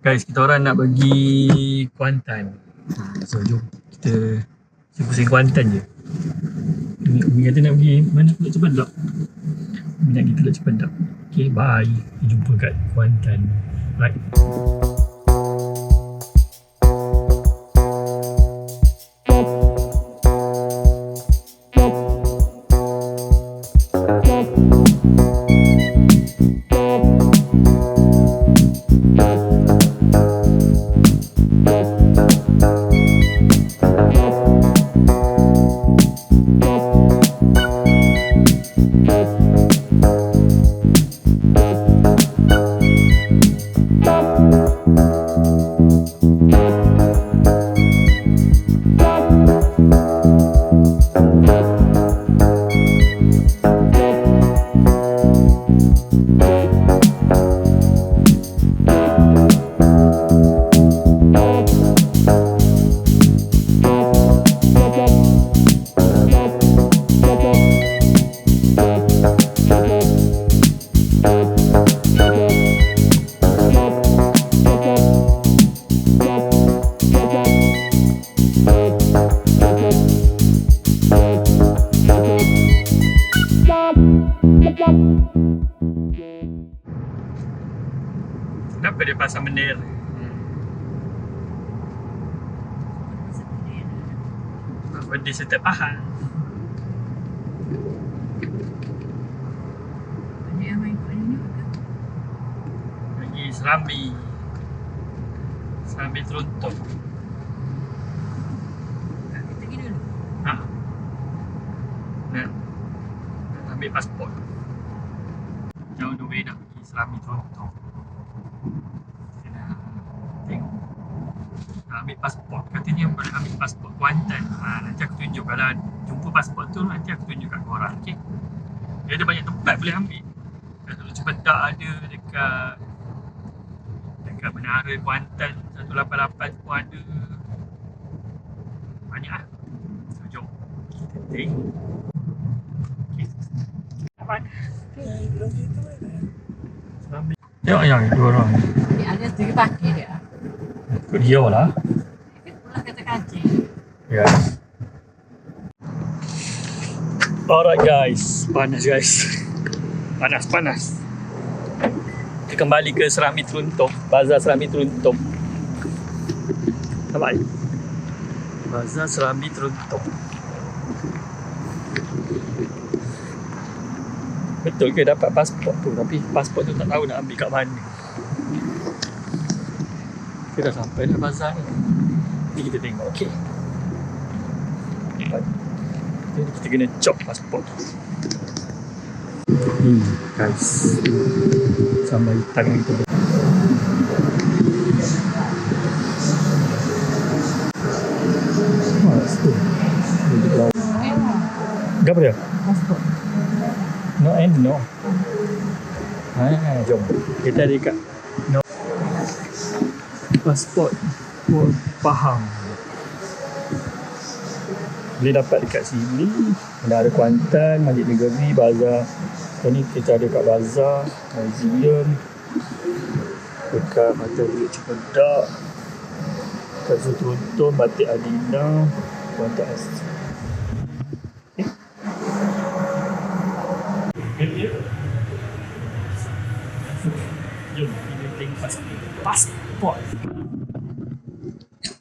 Guys, kita orang nak pergi Kuantan. So jom kita pusing Kuantan je. Umi kata nak pergi mana Teluk Cempedak. Umi nak pergi Teluk Cempedak. Okay, bye. Jumpa kat Kuantan. Right. Kenapa dia pasang bendera? Benda setiap Ahad. Pergi Serambi. Serambi Teruntong. Kita pergi dulu. Nak ambil pasport. Jauh the way nak pergi Serambi Teruntong. Tengok. Nak ambil pasport. Katanya boleh ambil pasport Kuantan. Nanti aku tunjuk. Kalau jumpa pasport tu, nanti aku tunjuk kat korang. Okay? Dia ada banyak tempat boleh ambil. Kat Teluk Cempedak ada, dekat Menara Kuantan 188 pun ada. Banyak lah. So jom kita tengok. Okay. Tengok yang dua orang. Ada sendiri pakai dia. Ikut dia lah. Pulang kata kancing. Yes. Alright guys, panas guys. Panas. Kita kembali ke Serambi Teruntong, Bazar Serambi Teruntong. Nampak? Bazar Serambi Teruntong. Betul ke dapat pasport tu, tapi pasport tu tak tahu nak ambil kat mana. Kita dah sampai dah bazar ni. Ni kita tengok, okey. Jadi kita kena cop pasport. Guys. Sampai tangan kita. Pasport. Apa dia? Pasport. No and no. Jom. Kita dekat no. Pasport pun faham. Boleh dapat dekat sini. Menara Kuantan, Masjid Negeri, Bazar. Ni kita ada kat Bazar, museum. Dekat Mata Teluk Cempedak. Dekat Zoo Teruntong, Batik Adina, Kuantan Asri. Jom kita tengok pasport.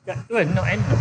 Kat tu kan, no and no.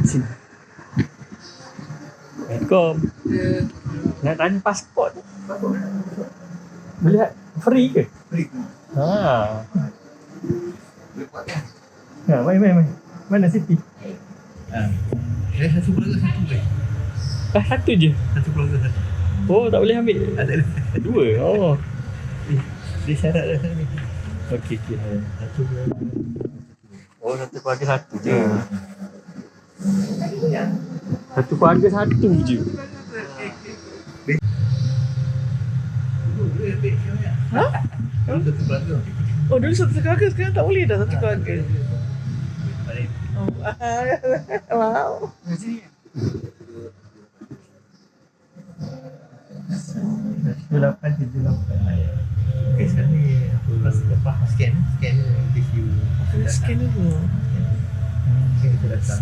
Sini. Assalamualaikum. Nak tanya pasport. Boleh free ke? Free. Main. Mana Siti? Satu keluarga satu ke? Satu je? Satu keluarga satu. Oh, tak boleh ambil? Ada. Dua? Oh. Dia syarat dah sana ni. Okey. Satu keluarga. Oh, satu keluarga satu je. Satu keluarga satu je. Dulu boleh ambil sebenarnya. Dulu satu keluarga. Oh, dulu satu keluarga, sekarang tak boleh dah satu keluarga. Balik. Oh, wow. Sini. Okay, sekarang ni apa? Scan if you Kena scan dulu. Scan kita datang.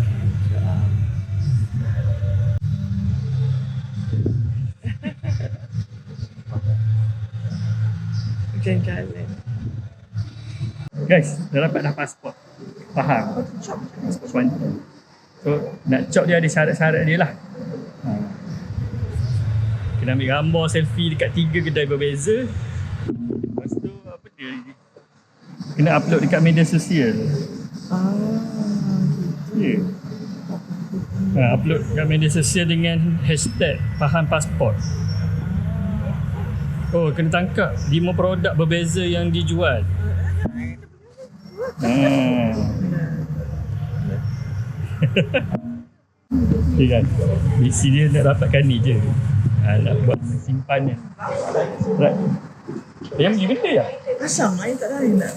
Jalan-jalan. Guys, dah dapat dah pasport. Faham? Pasport Kuantan. So, nak cop dia ada syarat-syarat dia lah. Kena ambil gambar selfie dekat 3 kedai berbeza. Lepas tu, apa dia lagi? Kena upload dekat media sosial. Ya. Upload dekat media sosial dengan hashtag Faham Pasport. Oh, kena tangkap 5 produk berbeza yang dijual. Okay kan, misi dia nak dapatkan ni je. Nak buat simpanan. Right. Yang beli benda ya? Asam air tak lain nak.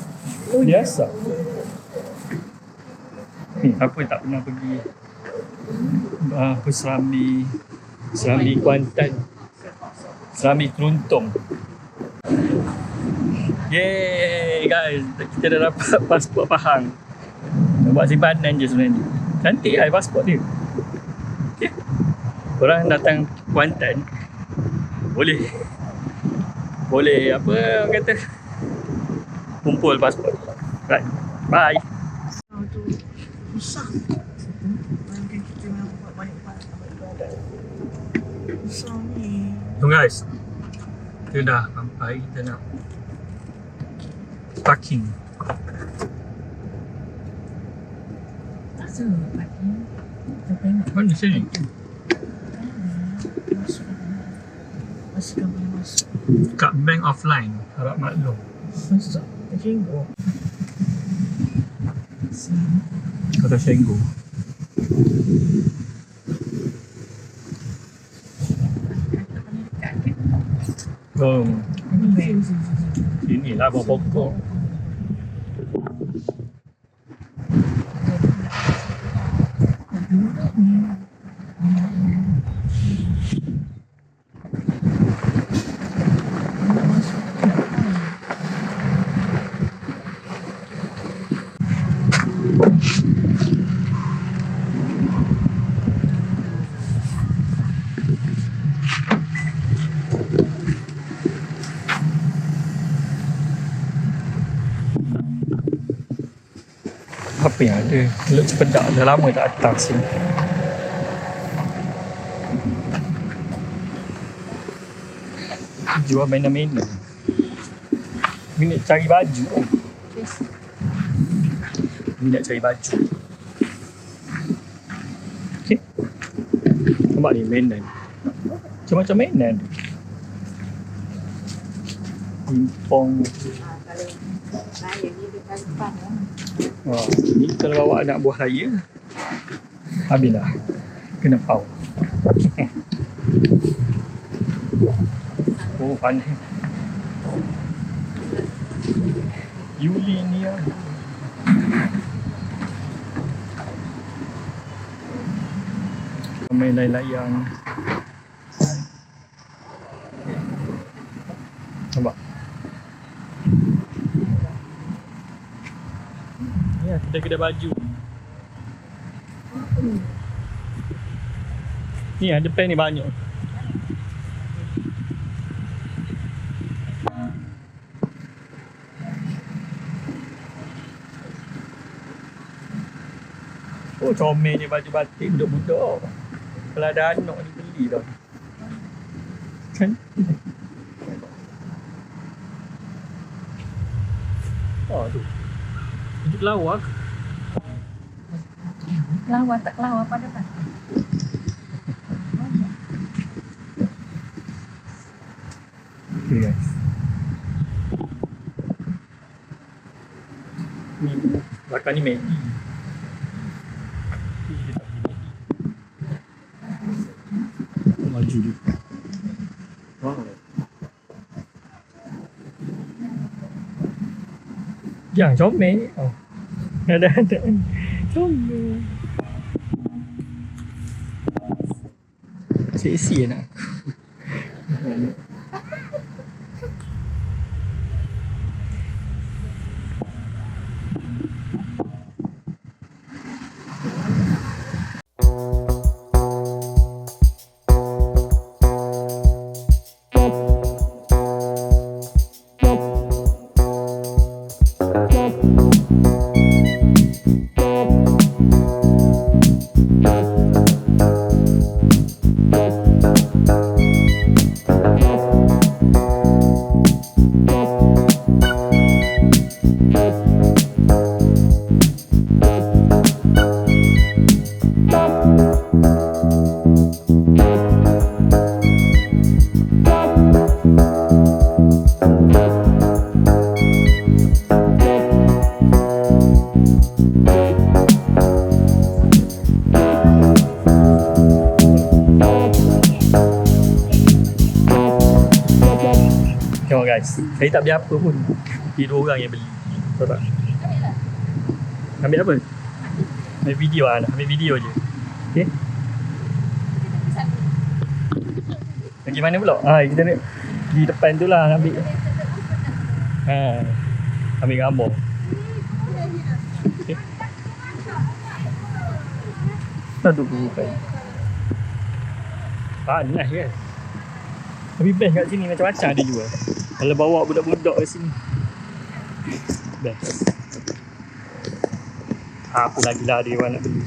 Biasa. Ni apa tak pernah pergi apa Serambi Kuantan, Serambi Keluntung. Yeay guys, kita dah dapat pasport Pahang. Nak buat simpanan je sebenarnya. Cantik lah pasport dia. Okay. Korang datang Kuantan, boleh apa orang kata, kumpul pasport. Right, bye. Susah. Mungkin kita nak buat banyak-banyak ibadat. Susah ni. So guys, kita dah sampai, kita nak parking. Asal pagi. Kita tengok. Mana sini? Masuk. Masih kan boleh masuk. Kat bank offline, harap maklum. Masuk. Terjenggo. Kata Senggo. Sini lah bawah pokok. Apa yang ada? Teluk Cepedak dah lama tak datang sini. Jual mainan-mainan. Ni nak cari baju. Ni nak cari baju. Okay. Nampak ni mainan. Macam-macam mainan. Pimpong. Saya ni depan depan. Wah, ni kalau bawa anak buah saya, habislah. Kena pau. Oh, panas. Yuli ni ya. Main layang-layang. Nampak? Ya, kedai-kedai baju. Ni ada depan ni banyak. Oh, comel ni baju batik budak-budak. Kalau ada anak ni beli dah. Kan? Oh, tu. Tunjuk kelawar ke? Kelawar tak kelawar pada depan. Okay guys. Ni bakal ni Maggi. Maju dia. Wow. Yang comel. Oh. Ada. Comel. Seksi anak aku. guys. Saya tak beli apa pun. Dia 2 orang yang beli. Tahu tak? Ambil apa? Ambil video lah. Ambil video je. Okay? Pergi mana pula? Kita nak pergi depan tu lah ambil. Ambil gambar. Okay. Aduh, bukan. Panas kan? Tapi best kat sini, macam-macam dia jual. Kalau bawa budak-budak ke sini, best. Apa lagi lah dia orang nak beli.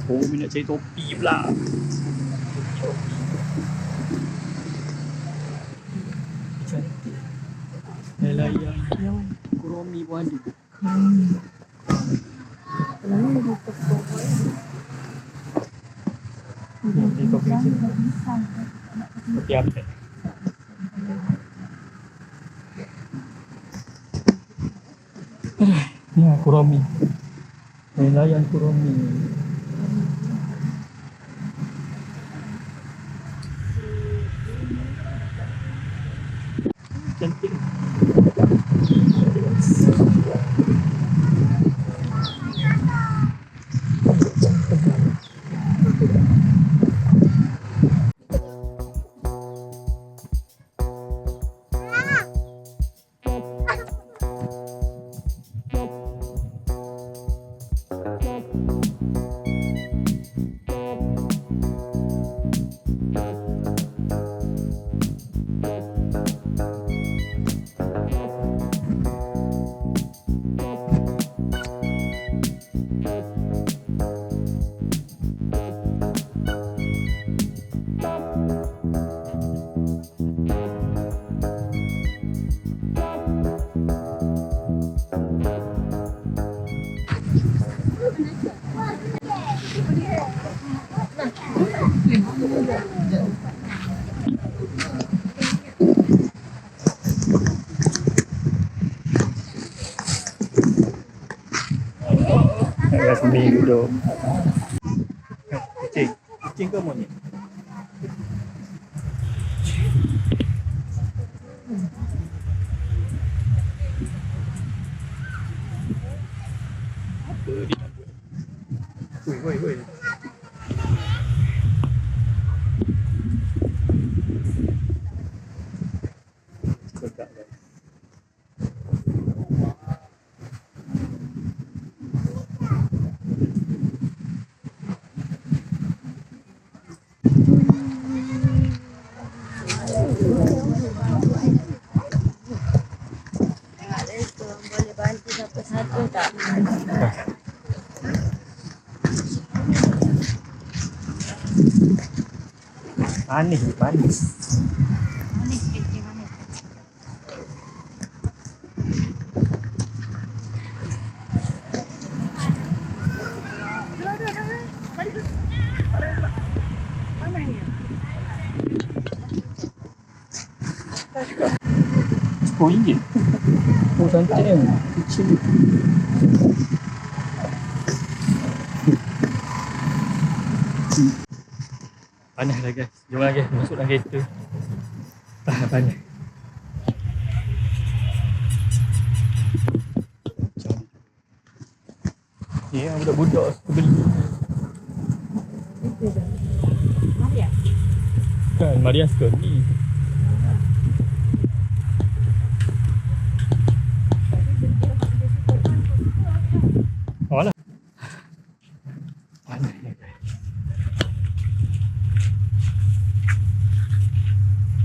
Oh, Umi nak cari topi pula. Cantik. Yalah, yang Kuromi pun ada. Ni topi macam ni. Topi apa? Ni Kuromi. Yalah, yang Kuromi. Cantik. Agak sendiri duduk. Kucing. Kucing ke monyet? Apa dia nak buat? Woi. Cekak guys. Boleh bantu siapa-siapa tak? Panis. Panis kecil manis. RM10. Oh, cantik kan? Kecil. Panas dah guys. Jom lah guys, masuk dalam kereta. Panas. Ni yang budak-budak suka beli. Maria. Kan, Maria suka ni. Alah. Panas ya guys.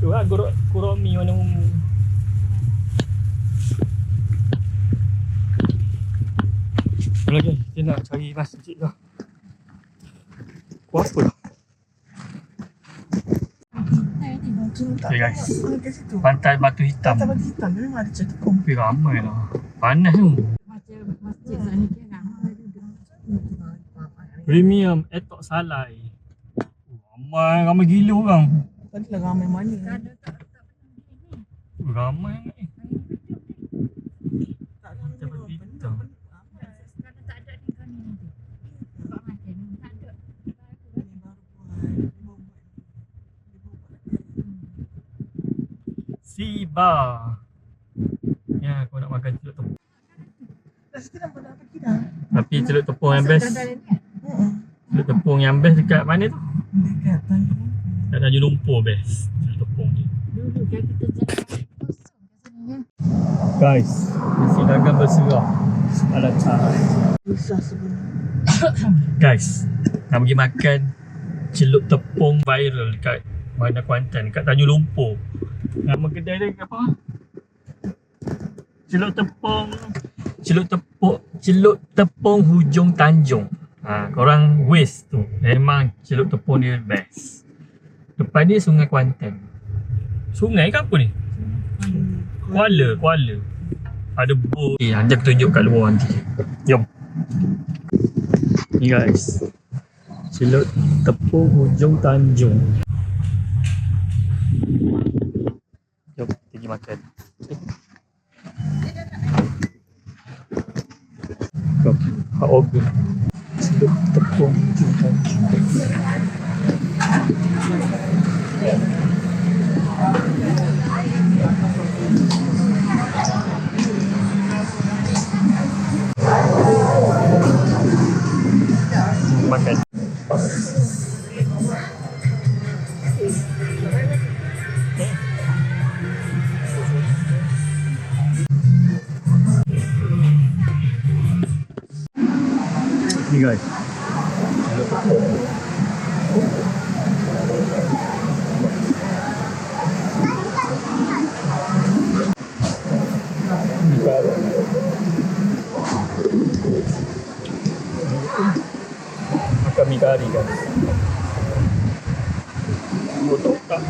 Tu lah Kuromi warna ungu. Jom lagi, kita nak cari masjid lah. Apa lah? Okay guys, pantai Batu Hitam. Pantai Batu Hitam memang ada cekung. Tapi ramai lah. Panas tu. Macam masjid sana kan ramai duduk. Premium etok salai. Ramai gila orang. Tadi lah ramai mana. Ada tak ni. Ramai ni. Tak ramai Macam orang. kita. Sekarang tak ada ni kan ni. Sebab macam ni tak ada. Ini baru buat. Siba. Ya, kau nak makan celup tepung. Dah sikit dah pada apa kita? Tapi celup tepung yang best. Celup tepung yang best dekat mana tu? Dekat Tanjung. Dekat Tanjung Lumpur best. Celup tepung ni. Dulu kan kita jalan kosong kat sini ya. Guys, nasi dagang berserah. Ala cai. Susah sebenarnya. Guys, nak pergi makan celup tepung viral dekat mana Kuantan, dekat Tanjung Lumpur. Nama kedai dia apa? Celup tepung hujung Tanjung. Korang waste tu. Memang celup tepung dia best. Depan dia Sungai Kuantan. Sungai ke apa ni? Kuala. Ada bot. Nanti aku tunjuk kat luar nanti. Jom. Ni guys. Celup tepung hujung Tanjung. Jom pergi makan. Jom. Pak Ogun. Celup tepung hujung Tanjung. Makan. Ni guys. Makan mi kari guys. Botok tak?